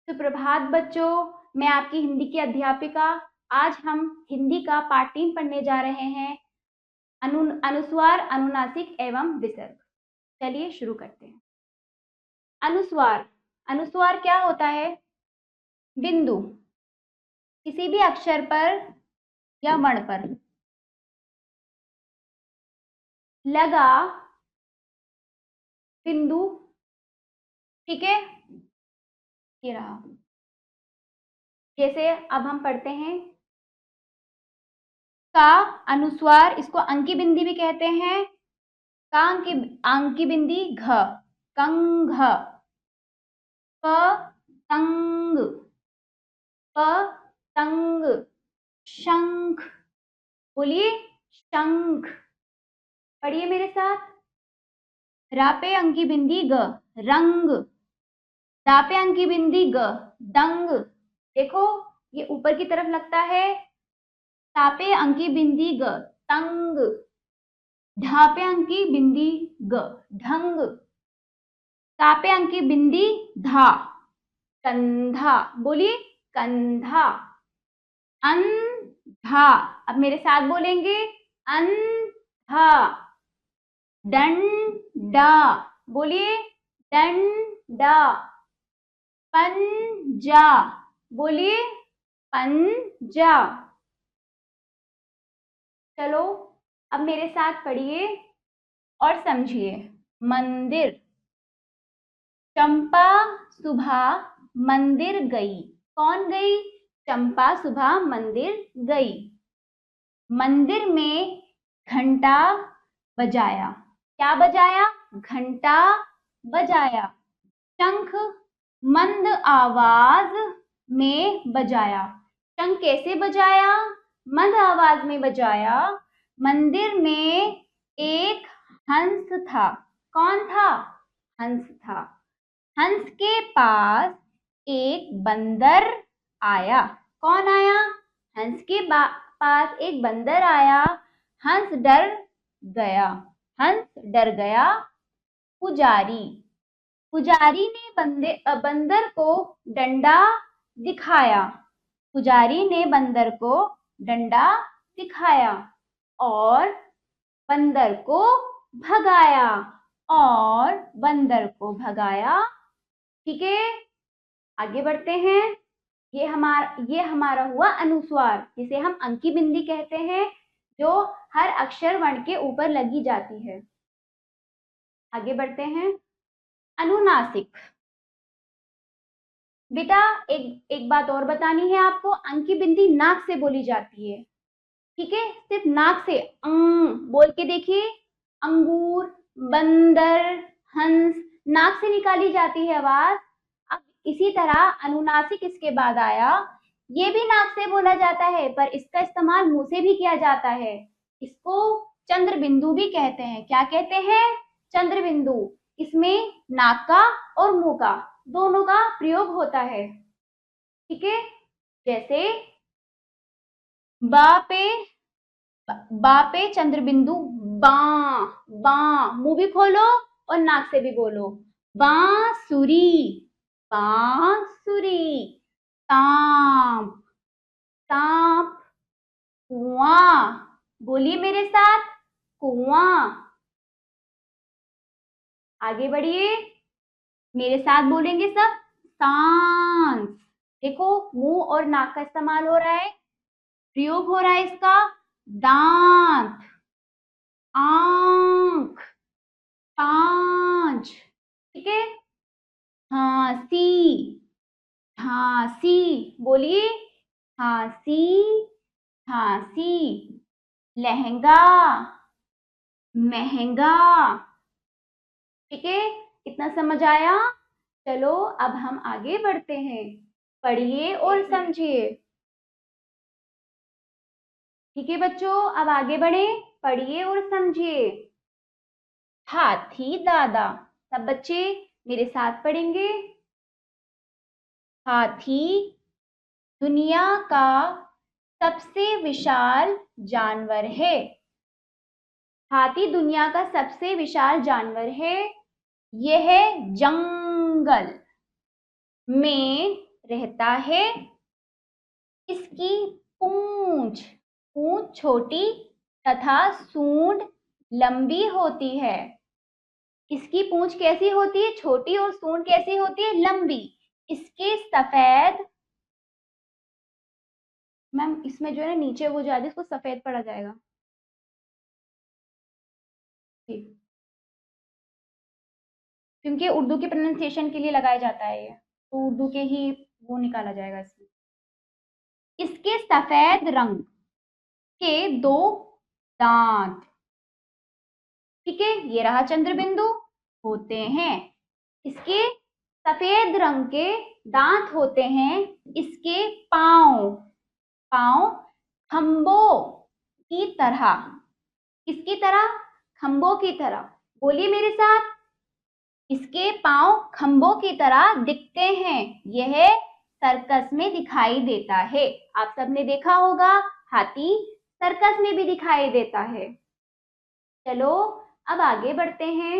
सुप्रभात बच्चों, मैं आपकी हिंदी की अध्यापिका। आज हम हिंदी का पाठ 3 पढ़ने जा रहे हैं। अनुस्वार, अनुनासिक एवं विसर्ग। चलिए शुरू करते हैं। अनुस्वार। अनुस्वार क्या होता है? बिंदु किसी भी अक्षर पर या वर्ण पर लगा बिंदु। ठीक है, ये रहा। जैसे अब हम पढ़ते हैं का अनुस्वार, इसको अंकी बिंदी भी कहते हैं। का अंकी बिंदी घ, कंघ, पतंग, पतंग, शंख। बोलिए शंख। पढ़िए मेरे साथ। रापे अंकी बिंदी ग, रंग। दापे अंकी बिंदी ग, दंग। देखो ये ऊपर की तरफ लगता है। तापे अंकी बिंदी ग, तंग। ढापे अंकी बिंदी ग, ढंग। तापे अंकी बिंदी धा, कंधा। बोलिए कंधा। अंधा। अब मेरे साथ बोलेंगे अंधा। डंडा। बोलिए डंडा। पंजा। बोलिए पंजा। चलो अब मेरे साथ पढ़िए और समझिए। मंदिर। चंपा सुबह मंदिर गई। कौन गई? चंपा सुबह मंदिर गई। मंदिर में घंटा बजाया। क्या बजाया? घंटा बजाया। शंख मंद आवाज में बजाया। शंख कैसे बजाया? मंद आवाज में बजाया। मंदिर में एक हंस था। कौन था? हंस था। हंस के पास एक बंदर आया। कौन आया? हंस के पास एक बंदर आया। हंस डर गया। हंस डर गया। पुजारी। पुजारी ने बंदर को डंडा दिखाया। पुजारी ने बंदर को डंडा दिखाया और बंदर को भगाया। और बंदर को भगाया। ठीक है, आगे बढ़ते हैं। ये हमारा हुआ अनुस्वार, जिसे हम अंकी बिंदी कहते हैं, जो हर अक्षर वर्ण के ऊपर लगी जाती है। आगे बढ़ते हैं। अनुनासिक। बेटा एक बात और बतानी है आपको। अंकी बिंदी नाक से बोली जाती है। ठीक है, सिर्फ नाक से बोल के देखिए। अंगूर, बंदर, हंस, नाक से निकाली जाती है आवाज। अब इसी तरह अनुनासिक इसके बाद आया। ये भी नाक से बोला जाता है, पर इसका इस्तेमाल मुंह से भी किया जाता है। इसको चंद्र बिंदु भी कहते हैं। क्या कहते हैं? चंद्र बिंदु। इसमें नाक का और मुंह का दोनों का प्रयोग होता है। ठीक है, जैसे बा पे चंद्र बिंदु बा। बा, मुंह भी खोलो और नाक से भी बोलो। बांसुरी, बांसुरी। सांप, सांप। कुआं। बोलिए मेरे साथ, कुआं। आगे बढ़िए, मेरे साथ बोलेंगे सब। सांस। देखो मुंह और नाक का इस्तेमाल हो रहा है, प्रयोग हो रहा है इसका। दांत, आंख, पांच। ठीक है। हाँसी, हाँसी। बोलिए हाँसी, हाँसी। लहंगा, महंगा। ठीक है, इतना समझ आया? चलो अब हम आगे बढ़ते हैं। पढ़िए और समझिए। ठीक है बच्चों, अब आगे बढ़े। पढ़िए और समझिए। हाथी दादा। सब बच्चे मेरे साथ पढ़ेंगे। हाथी दुनिया का सबसे विशाल जानवर है। हाथी दुनिया का सबसे विशाल जानवर है। यह जंगल में रहता है। इसकी पूंछ पूंछ छोटी तथा सूंड लंबी होती है। इसकी पूंछ कैसी होती है? छोटी, और सूंड कैसी होती है? लंबी। इसके सफेद, मैम इसमें जो है ना नीचे वो ज्यादा, इसको सफेद पढ़ा जाएगा। ठीक, क्योंकि उर्दू के प्रोनाउंसिएशन के लिए लगाया जाता है ये, तो उर्दू के ही वो निकाला जाएगा इसमें। इसके सफेद रंग के दो दांत, ठीक है, ये रहा चंद्र बिंदु, होते हैं। इसके सफेद रंग के दांत होते हैं। इसके पांव पांव खंभों की तरह, किसकी तरह? खंभों की तरह। बोलिए मेरे साथ, इसके पांव खंभों की तरह दिखते हैं। यह सर्कस में दिखाई देता है। आप सबने देखा होगा हाथी सर्कस में भी दिखाई देता है। चलो अब आगे बढ़ते हैं।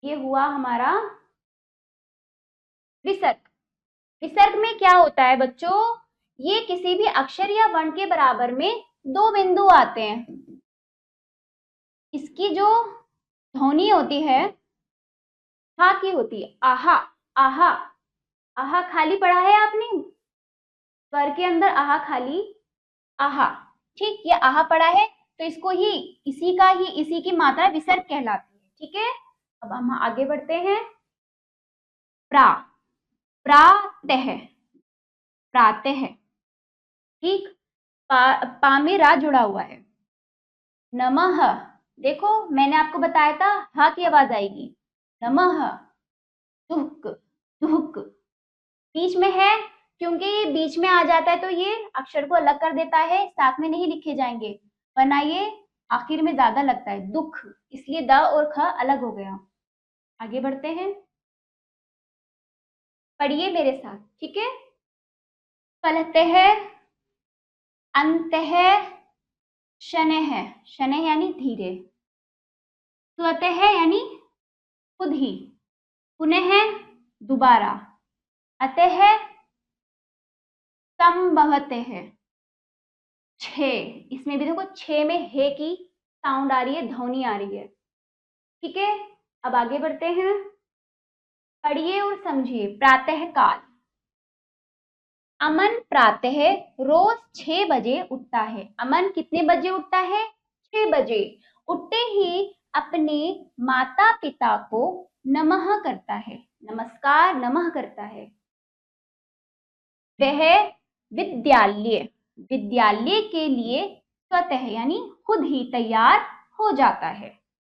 ये हुआ हमारा विसर्ग। विसर्ग में क्या होता है बच्चों? ये किसी भी अक्षर या वर्ण के बराबर में दो बिंदु आते हैं। इसकी जो ध्वनि होती है हा की होती है, आहा आहा। आहा खाली पढ़ा है आपने स्वर के अंदर, आहा खाली, आहा, ठीक, ये आहा पढ़ा है, तो इसको ही इसी की मात्रा विसर्ग कहलाती है। ठीक है, अब हम आगे बढ़ते हैं। प्रा प्रातः प्रातः, ठीक, पा में रा जुड़ा हुआ है। नमः, देखो मैंने आपको बताया था हा की आवाज आएगी। नमः। दुहक दुहक, बीच में है, क्योंकि ये बीच में आ जाता है तो ये अक्षर को अलग कर देता है, साथ में नहीं लिखे जाएंगे, वरना ये आखिर में ज्यादा लगता है दुख, इसलिए द और ख अलग हो गया। आगे बढ़ते हैं, पढ़िए मेरे साथ, ठीक है। फलतः, अंतः, शनः, शनः यानी धीरे, स्वतः यानी खुद ही, पुनः दोबारा, अतः संभवतः। छे, इसमें भी देखो छे में हे की साउंड आ रही है, ध्वनि आ रही है। ठीक है, अब आगे बढ़ते हैं, पढ़िए और समझिए। प्रातः काल, अमन प्रातः रोज 6 बजे उठता है। अमन कितने बजे उठता है? 6 बजे। उठते ही अपने माता पिता को नमः करता है, नमस्कार नमः करता है। वह विद्यालय विद्यालय के लिए स्वतः यानी खुद ही तैयार हो जाता है।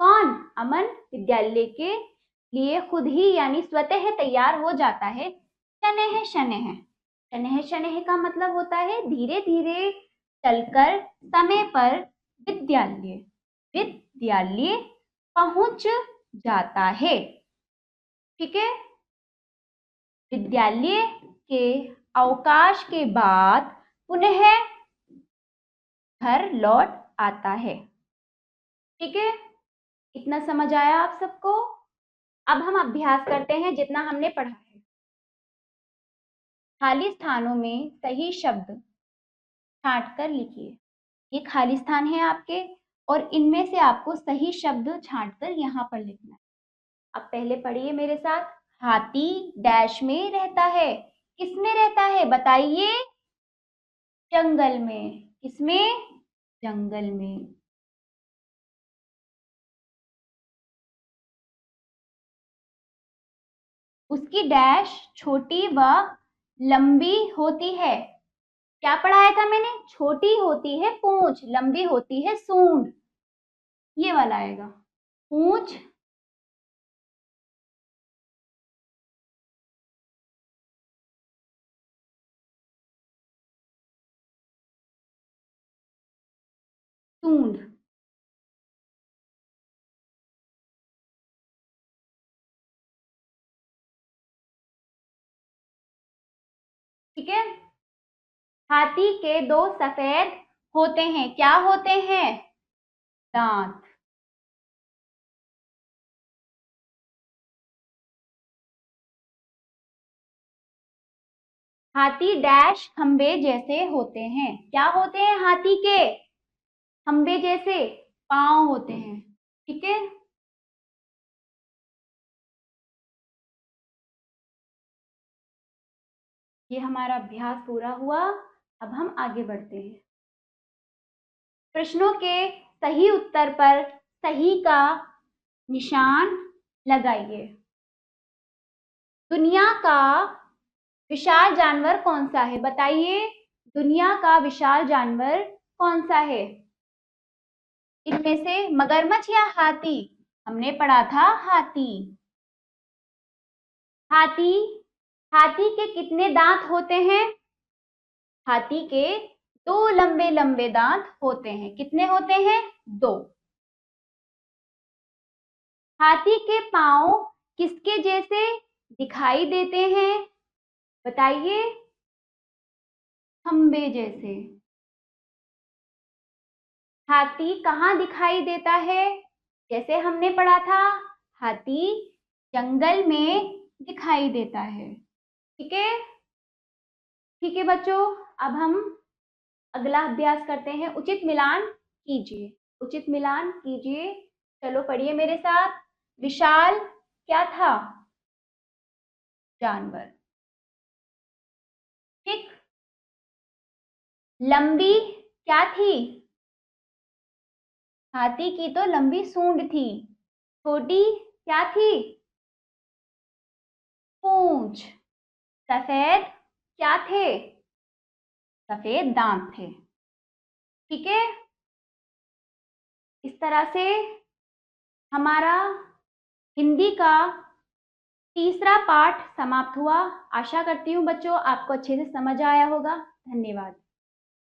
कौन? अमन विद्यालय के लिए खुद ही यानी स्वतः तैयार हो जाता है। शनः शनः, शनः शनः का मतलब होता है धीरे धीरे चलकर समय पर विद्यालय विद्यालय पहुंच जाता है। ठीक है, विद्यालय के अवकाश के बाद पुनः घर लौट आता है। ठीक है, इतना समझ आया आप सबको? अब हम अभ्यास करते हैं जितना हमने पढ़ा है। खाली स्थानों में सही शब्द छांट कर लिखिए। ये खाली स्थान है आपके, और इनमें से आपको सही शब्द छांट कर यहाँ पर लिखना है। अब पहले पढ़िए मेरे साथ। हाथी डैश में रहता है। किसमें रहता है बताइए? जंगल में। किसमें? जंगल में। उसकी डैश छोटी व लंबी होती है। क्या पढ़ाया था मैंने? छोटी होती है पूंछ, लंबी होती है सूंड, ये वाला आएगा। पूंछ, सूंड। ठीक है, हाथी के दो सफेद होते हैं। क्या होते हैं? दांत। हाथी डैश खंबे जैसे होते हैं। क्या होते हैं हाथी के? खंबे जैसे पांव होते हैं। ठीक है, ये हमारा अभ्यास पूरा हुआ। अब हम आगे बढ़ते हैं। प्रश्नों के सही उत्तर पर सही का निशान लगाइए। दुनिया का विशाल जानवर कौन सा है? बताइए, दुनिया का विशाल जानवर कौन सा है? इनमें से मगरमच्छ या हाथी? हमने पढ़ा था हाथी। हाथी हाथी के कितने दांत होते हैं? हाथी के दो लंबे लंबे दांत होते हैं। कितने होते हैं? दो। हाथी के पांव किसके जैसे दिखाई देते हैं? बताइए, खंबे जैसे। हाथी कहाँ दिखाई देता है? जैसे हमने पढ़ा था, हाथी जंगल में दिखाई देता है। ठीक है, ठीक है बच्चों, अब हम अगला अभ्यास करते हैं। उचित मिलान कीजिए। उचित मिलान कीजिए। चलो पढ़िए मेरे साथ। विशाल क्या था? जानवर। ठीक। लंबी क्या थी? हाथी की तो लंबी सूंड थी। छोटी क्या थी? पूंछ। सफेद क्या थे? सफेद दांत थे। ठीक है, इस तरह से हमारा हिंदी का तीसरा पाठ समाप्त हुआ। आशा करती हूँ बच्चों आपको अच्छे से समझ आया होगा। धन्यवाद।